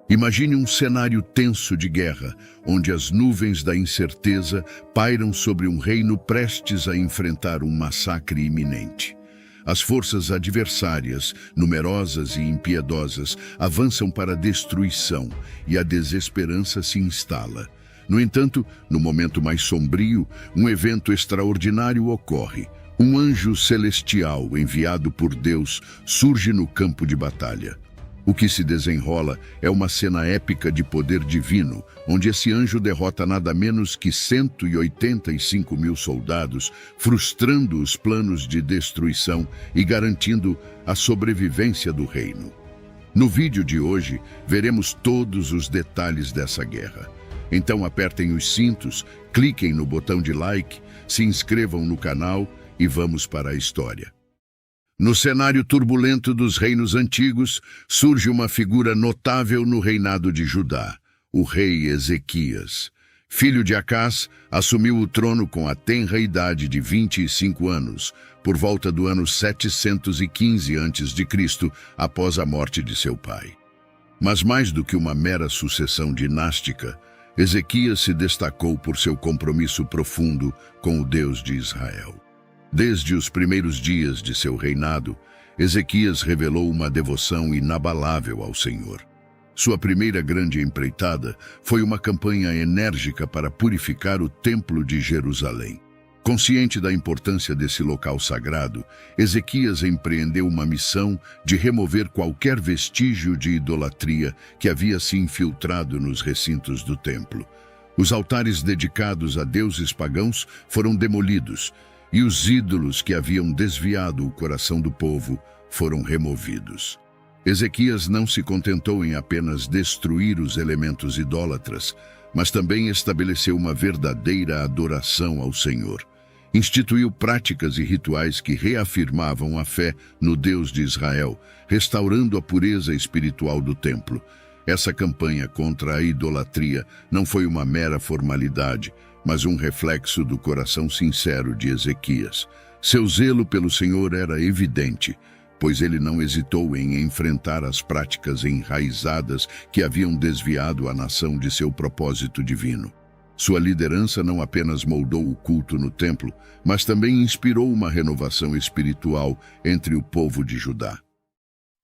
Imagine um cenário tenso de guerra, onde as nuvens da incerteza pairam sobre um reino prestes a enfrentar um massacre iminente. As forças adversárias, numerosas e impiedosas, avançam para a destruição e a desesperança se instala. No entanto, no momento mais sombrio, um evento extraordinário ocorre. Um anjo celestial enviado por Deus surge no campo de batalha. O que se desenrola é uma cena épica de poder divino, onde esse anjo derrota nada menos que 185 mil soldados, frustrando os planos de destruição e garantindo a sobrevivência do reino. No vídeo de hoje, veremos todos os detalhes dessa guerra. Então apertem os cintos, cliquem no botão de like, se inscrevam no canal e vamos para a história. No cenário turbulento dos reinos antigos, surge uma figura notável no reinado de Judá, o rei Ezequias. Filho de Acás, assumiu o trono com a tenra idade de 25 anos, por volta do ano 715 a.C., após a morte de seu pai. Mas mais do que uma mera sucessão dinástica, Ezequias se destacou por seu compromisso profundo com o Deus de Israel. Desde os primeiros dias de seu reinado, Ezequias revelou uma devoção inabalável ao Senhor. Sua primeira grande empreitada foi uma campanha enérgica para purificar o Templo de Jerusalém. Consciente da importância desse local sagrado, Ezequias empreendeu uma missão de remover qualquer vestígio de idolatria que havia se infiltrado nos recintos do templo. Os altares dedicados a deuses pagãos foram demolidos, e os ídolos que haviam desviado o coração do povo foram removidos. Ezequias não se contentou em apenas destruir os elementos idólatras, mas também estabeleceu uma verdadeira adoração ao Senhor. Instituiu práticas e rituais que reafirmavam a fé no Deus de Israel, restaurando a pureza espiritual do templo. Essa campanha contra a idolatria não foi uma mera formalidade, mas um reflexo do coração sincero de Ezequias. Seu zelo pelo Senhor era evidente, pois ele não hesitou em enfrentar as práticas enraizadas que haviam desviado a nação de seu propósito divino. Sua liderança não apenas moldou o culto no templo, mas também inspirou uma renovação espiritual entre o povo de Judá.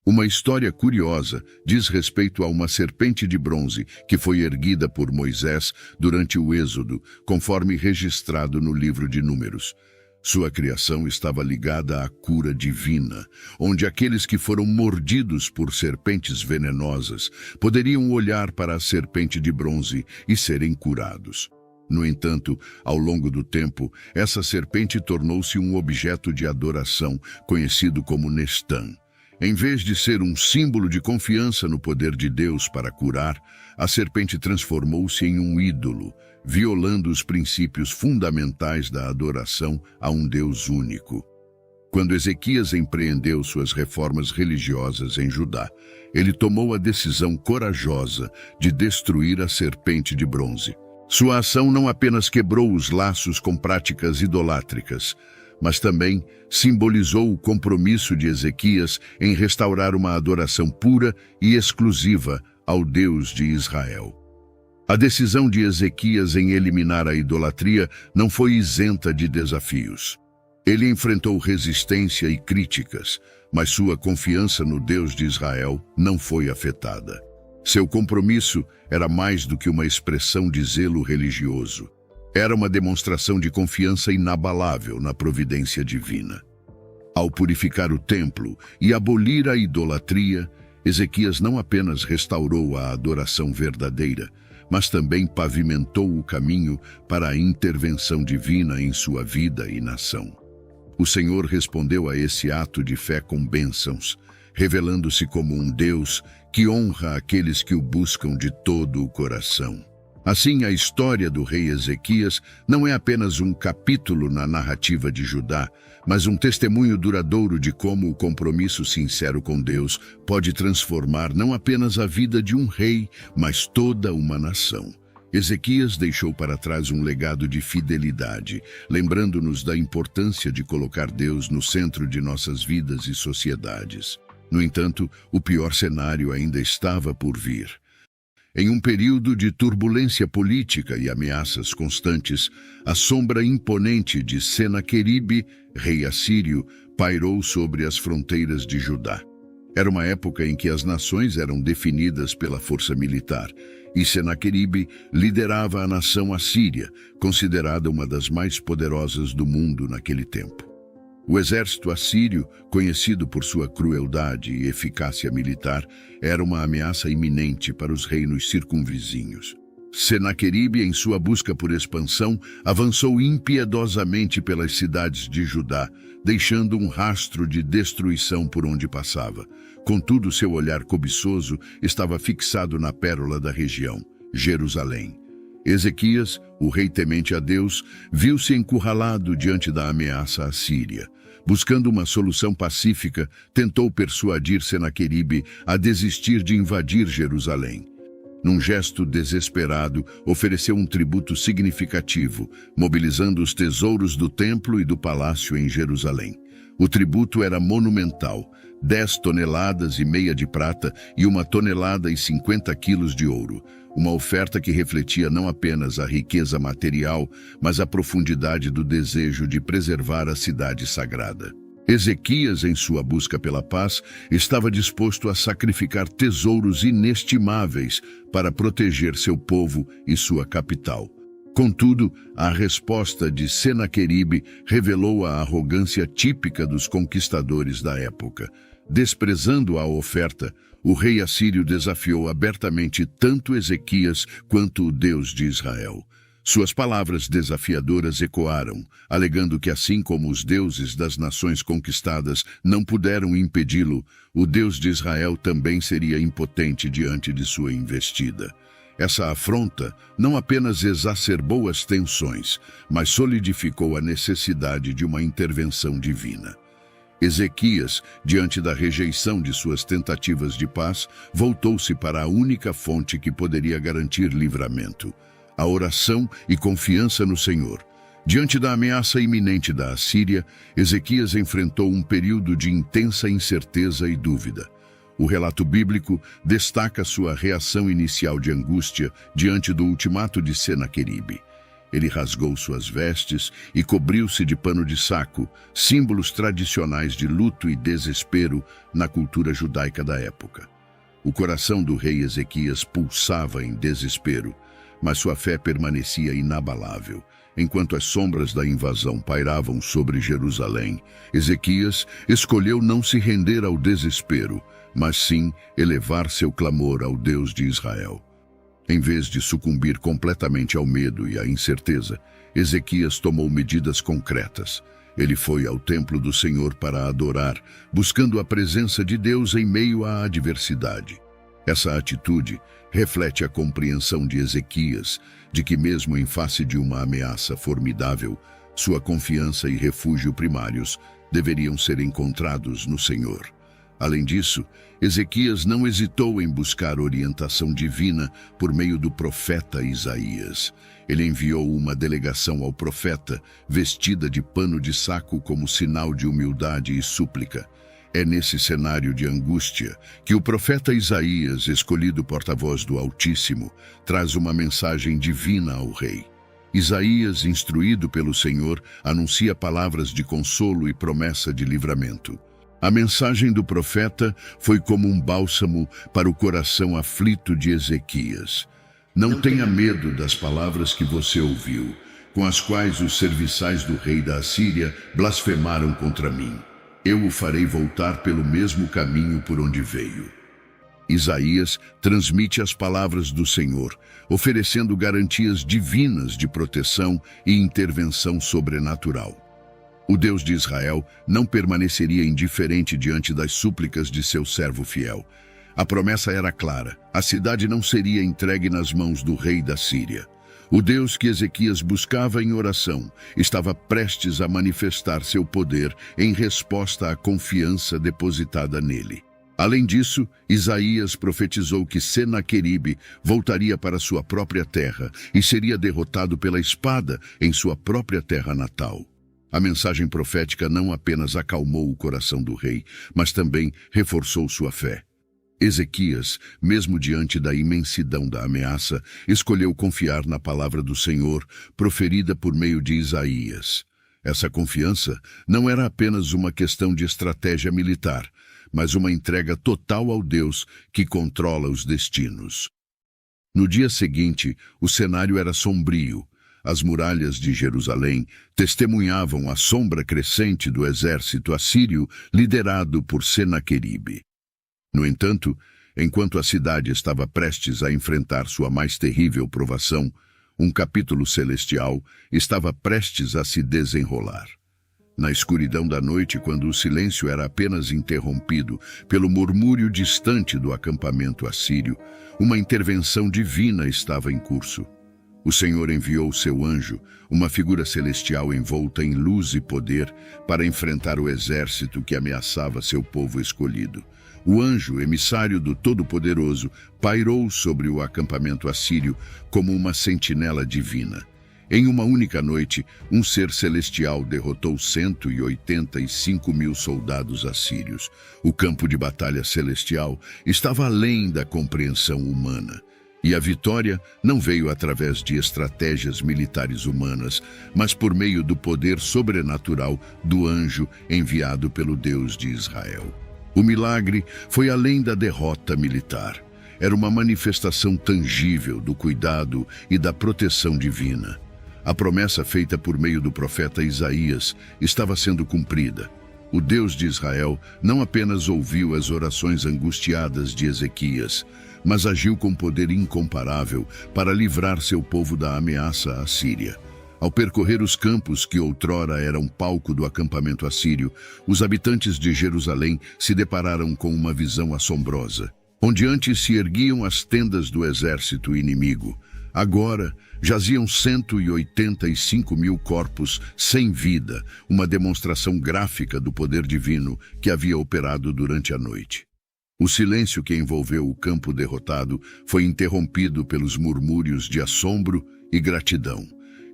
Uma história curiosa diz respeito a uma serpente de bronze que foi erguida por Moisés durante o Êxodo, conforme registrado no livro de Números. Sua criação estava ligada à cura divina, onde aqueles que foram mordidos por serpentes venenosas poderiam olhar para a serpente de bronze e serem curados. No entanto, ao longo do tempo, essa serpente tornou-se um objeto de adoração, conhecido como Nestã. Em vez de ser um símbolo de confiança no poder de Deus para curar, a serpente transformou-se em um ídolo, violando os princípios fundamentais da adoração a um Deus único. Quando Ezequias empreendeu suas reformas religiosas em Judá, ele tomou a decisão corajosa de destruir a serpente de bronze. Sua ação não apenas quebrou os laços com práticas idolátricas, mas também simbolizou o compromisso de Ezequias em restaurar uma adoração pura e exclusiva ao Deus de Israel. A decisão de Ezequias em eliminar a idolatria não foi isenta de desafios. Ele enfrentou resistência e críticas, mas sua confiança no Deus de Israel não foi afetada. Seu compromisso era mais do que uma expressão de zelo religioso. Era uma demonstração de confiança inabalável na providência divina. Ao purificar o templo e abolir a idolatria, Ezequias não apenas restaurou a adoração verdadeira, mas também pavimentou o caminho para a intervenção divina em sua vida e nação. O Senhor respondeu a esse ato de fé com bênçãos, revelando-se como um Deus que honra aqueles que o buscam de todo o coração. Assim, a história do rei Ezequias não é apenas um capítulo na narrativa de Judá, mas um testemunho duradouro de como o compromisso sincero com Deus pode transformar não apenas a vida de um rei, mas toda uma nação. Ezequias deixou para trás um legado de fidelidade, lembrando-nos da importância de colocar Deus no centro de nossas vidas e sociedades. No entanto, o pior cenário ainda estava por vir. Em um período de turbulência política e ameaças constantes, a sombra imponente de Senaqueribe, rei assírio, pairou sobre as fronteiras de Judá. Era uma época em que as nações eram definidas pela força militar, e Senaqueribe liderava a nação assíria, considerada uma das mais poderosas do mundo naquele tempo. O exército assírio, conhecido por sua crueldade e eficácia militar, era uma ameaça iminente para os reinos circunvizinhos. Senaqueribe, em sua busca por expansão, avançou impiedosamente pelas cidades de Judá, deixando um rastro de destruição por onde passava. Contudo, seu olhar cobiçoso estava fixado na pérola da região, Jerusalém. Ezequias, o rei temente a Deus, viu-se encurralado diante da ameaça assíria. Buscando uma solução pacífica, tentou persuadir Senaqueribe a desistir de invadir Jerusalém. Num gesto desesperado, ofereceu um tributo significativo, mobilizando os tesouros do templo e do palácio em Jerusalém. O tributo era monumental, 10 toneladas e meia de prata e 1 tonelada e 50 quilos de ouro. Uma oferta que refletia não apenas a riqueza material, mas a profundidade do desejo de preservar a cidade sagrada. Ezequias, em sua busca pela paz, estava disposto a sacrificar tesouros inestimáveis para proteger seu povo e sua capital. Contudo, a resposta de Senaqueribe revelou a arrogância típica dos conquistadores da época. Desprezando a oferta, o rei assírio desafiou abertamente tanto Ezequias quanto o Deus de Israel. Suas palavras desafiadoras ecoaram, alegando que assim como os deuses das nações conquistadas não puderam impedi-lo, o Deus de Israel também seria impotente diante de sua investida. Essa afronta não apenas exacerbou as tensões, mas solidificou a necessidade de uma intervenção divina. Ezequias, diante da rejeição de suas tentativas de paz, voltou-se para a única fonte que poderia garantir livramento: a oração e confiança no Senhor. Diante da ameaça iminente da Assíria, Ezequias enfrentou um período de intensa incerteza e dúvida. O relato bíblico destaca sua reação inicial de angústia diante do ultimato de Senaqueribe. Ele rasgou suas vestes e cobriu-se de pano de saco, símbolos tradicionais de luto e desespero na cultura judaica da época. O coração do rei Ezequias pulsava em desespero, mas sua fé permanecia inabalável. Enquanto as sombras da invasão pairavam sobre Jerusalém, Ezequias escolheu não se render ao desespero, mas sim elevar seu clamor ao Deus de Israel. Em vez de sucumbir completamente ao medo e à incerteza, Ezequias tomou medidas concretas. Ele foi ao templo do Senhor para adorar, buscando a presença de Deus em meio à adversidade. Essa atitude reflete a compreensão de Ezequias de que, mesmo em face de uma ameaça formidável, sua confiança e refúgio primários deveriam ser encontrados no Senhor. Além disso, Ezequias não hesitou em buscar orientação divina por meio do profeta Isaías. Ele enviou uma delegação ao profeta, vestida de pano de saco como sinal de humildade e súplica. É nesse cenário de angústia que o profeta Isaías, escolhido porta-voz do Altíssimo, traz uma mensagem divina ao rei. Isaías, instruído pelo Senhor, anuncia palavras de consolo e promessa de livramento. A mensagem do profeta foi como um bálsamo para o coração aflito de Ezequias. Não tenha medo das palavras que você ouviu, com as quais os serviçais do rei da Assíria blasfemaram contra mim. Eu o farei voltar pelo mesmo caminho por onde veio. Isaías transmite as palavras do Senhor, oferecendo garantias divinas de proteção e intervenção sobrenatural. O Deus de Israel não permaneceria indiferente diante das súplicas de seu servo fiel. A promessa era clara: a cidade não seria entregue nas mãos do rei da Síria. O Deus que Ezequias buscava em oração estava prestes a manifestar seu poder em resposta à confiança depositada nele. Além disso, Isaías profetizou que Senaqueribe voltaria para sua própria terra e seria derrotado pela espada em sua própria terra natal. A mensagem profética não apenas acalmou o coração do rei, mas também reforçou sua fé. Ezequias, mesmo diante da imensidão da ameaça, escolheu confiar na palavra do Senhor, proferida por meio de Isaías. Essa confiança não era apenas uma questão de estratégia militar, mas uma entrega total ao Deus que controla os destinos. No dia seguinte, o cenário era sombrio. As muralhas de Jerusalém testemunhavam a sombra crescente do exército assírio liderado por Senaqueribe. No entanto, enquanto a cidade estava prestes a enfrentar sua mais terrível provação, um capítulo celestial estava prestes a se desenrolar. Na escuridão da noite, quando o silêncio era apenas interrompido pelo murmúrio distante do acampamento assírio, uma intervenção divina estava em curso. O Senhor enviou seu anjo, uma figura celestial envolta em luz e poder, para enfrentar o exército que ameaçava seu povo escolhido. O anjo, emissário do Todo-Poderoso, pairou sobre o acampamento assírio como uma sentinela divina. Em uma única noite, um ser celestial derrotou 185.000 soldados assírios. O campo de batalha celestial estava além da compreensão humana. E a vitória não veio através de estratégias militares humanas, mas por meio do poder sobrenatural do anjo enviado pelo Deus de Israel. O milagre foi além da derrota militar. Era uma manifestação tangível do cuidado e da proteção divina. A promessa feita por meio do profeta Isaías estava sendo cumprida. O Deus de Israel não apenas ouviu as orações angustiadas de Ezequias, mas agiu com poder incomparável para livrar seu povo da ameaça assíria. Ao percorrer os campos que outrora eram palco do acampamento assírio, os habitantes de Jerusalém se depararam com uma visão assombrosa. Onde antes se erguiam as tendas do exército inimigo, agora jaziam 185.000 corpos sem vida, uma demonstração gráfica do poder divino que havia operado durante a noite. O silêncio que envolveu o campo derrotado foi interrompido pelos murmúrios de assombro e gratidão.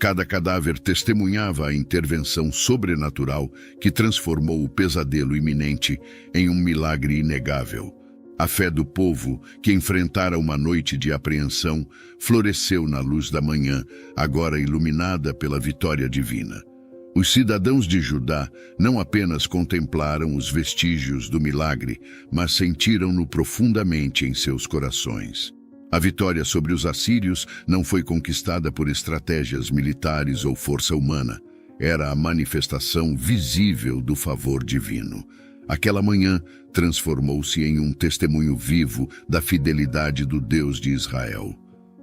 Cada cadáver testemunhava a intervenção sobrenatural que transformou o pesadelo iminente em um milagre inegável. A fé do povo, que enfrentara uma noite de apreensão, floresceu na luz da manhã, agora iluminada pela vitória divina. Os cidadãos de Judá não apenas contemplaram os vestígios do milagre, mas sentiram-no profundamente em seus corações. A vitória sobre os assírios não foi conquistada por estratégias militares ou força humana. Era a manifestação visível do favor divino. Aquela manhã transformou-se em um testemunho vivo da fidelidade do Deus de Israel.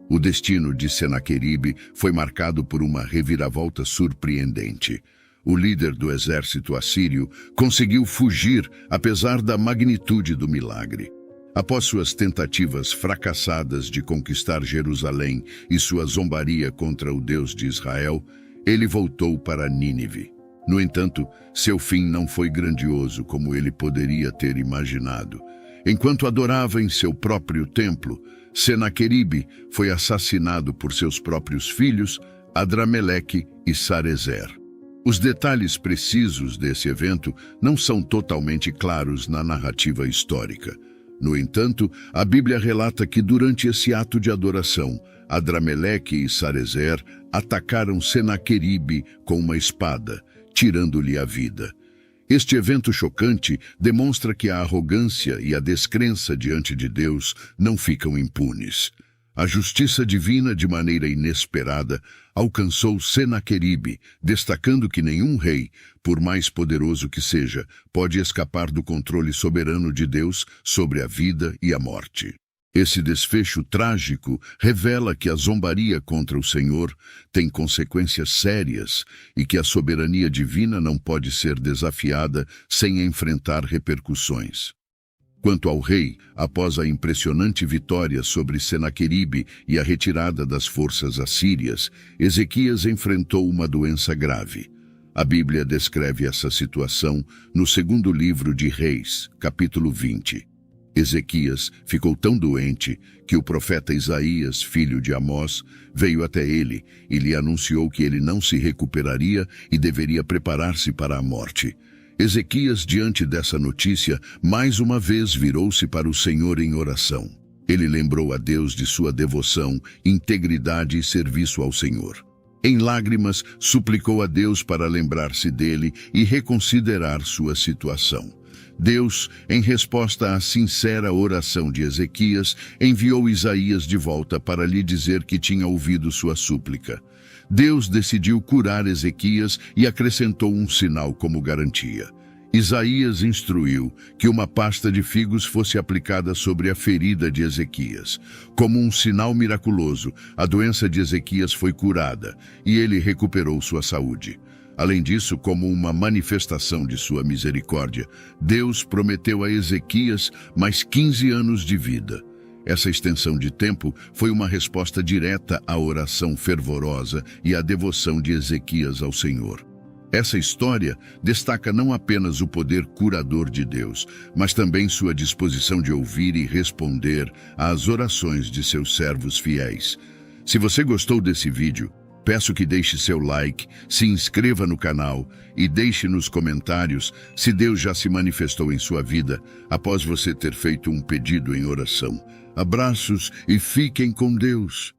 O destino de Senaqueribe foi marcado por uma reviravolta surpreendente. O líder do exército assírio conseguiu fugir apesar da magnitude do milagre. Após suas tentativas fracassadas de conquistar Jerusalém e sua zombaria contra o Deus de Israel, ele voltou para Nínive. No entanto, seu fim não foi grandioso como ele poderia ter imaginado. Enquanto adorava em seu próprio templo, Senaqueribe foi assassinado por seus próprios filhos, Adrameleque e Sarezer. Os detalhes precisos desse evento não são totalmente claros na narrativa histórica. No entanto, a Bíblia relata que durante esse ato de adoração, Adrameleque e Sarezer atacaram Senaqueribe com uma espada, tirando-lhe a vida. Este evento chocante demonstra que a arrogância e a descrença diante de Deus não ficam impunes. A justiça divina, de maneira inesperada, alcançou Senaqueribe, destacando que nenhum rei, por mais poderoso que seja, pode escapar do controle soberano de Deus sobre a vida e a morte. Esse desfecho trágico revela que a zombaria contra o Senhor tem consequências sérias e que a soberania divina não pode ser desafiada sem enfrentar repercussões. Quanto ao rei, após a impressionante vitória sobre Senaqueribe e a retirada das forças assírias, Ezequias enfrentou uma doença grave. A Bíblia descreve essa situação no segundo livro de Reis, capítulo 20. Ezequias ficou tão doente que o profeta Isaías, filho de Amós, veio até ele e lhe anunciou que ele não se recuperaria e deveria preparar-se para a morte. Ezequias, diante dessa notícia, mais uma vez virou-se para o Senhor em oração. Ele lembrou a Deus de sua devoção, integridade e serviço ao Senhor. Em lágrimas, suplicou a Deus para lembrar-se dele e reconsiderar sua situação. Deus, em resposta à sincera oração de Ezequias, enviou Isaías de volta para lhe dizer que tinha ouvido sua súplica. Deus decidiu curar Ezequias e acrescentou um sinal como garantia. Isaías instruiu que uma pasta de figos fosse aplicada sobre a ferida de Ezequias. Como um sinal miraculoso, a doença de Ezequias foi curada e ele recuperou sua saúde. Além disso, como uma manifestação de sua misericórdia, Deus prometeu a Ezequias mais 15 anos de vida. Essa extensão de tempo foi uma resposta direta à oração fervorosa e à devoção de Ezequias ao Senhor. Essa história destaca não apenas o poder curador de Deus, mas também sua disposição de ouvir e responder às orações de seus servos fiéis. Se você gostou desse vídeo, peço que deixe seu like, se inscreva no canal e deixe nos comentários se Deus já se manifestou em sua vida após você ter feito um pedido em oração. Abraços e fiquem com Deus.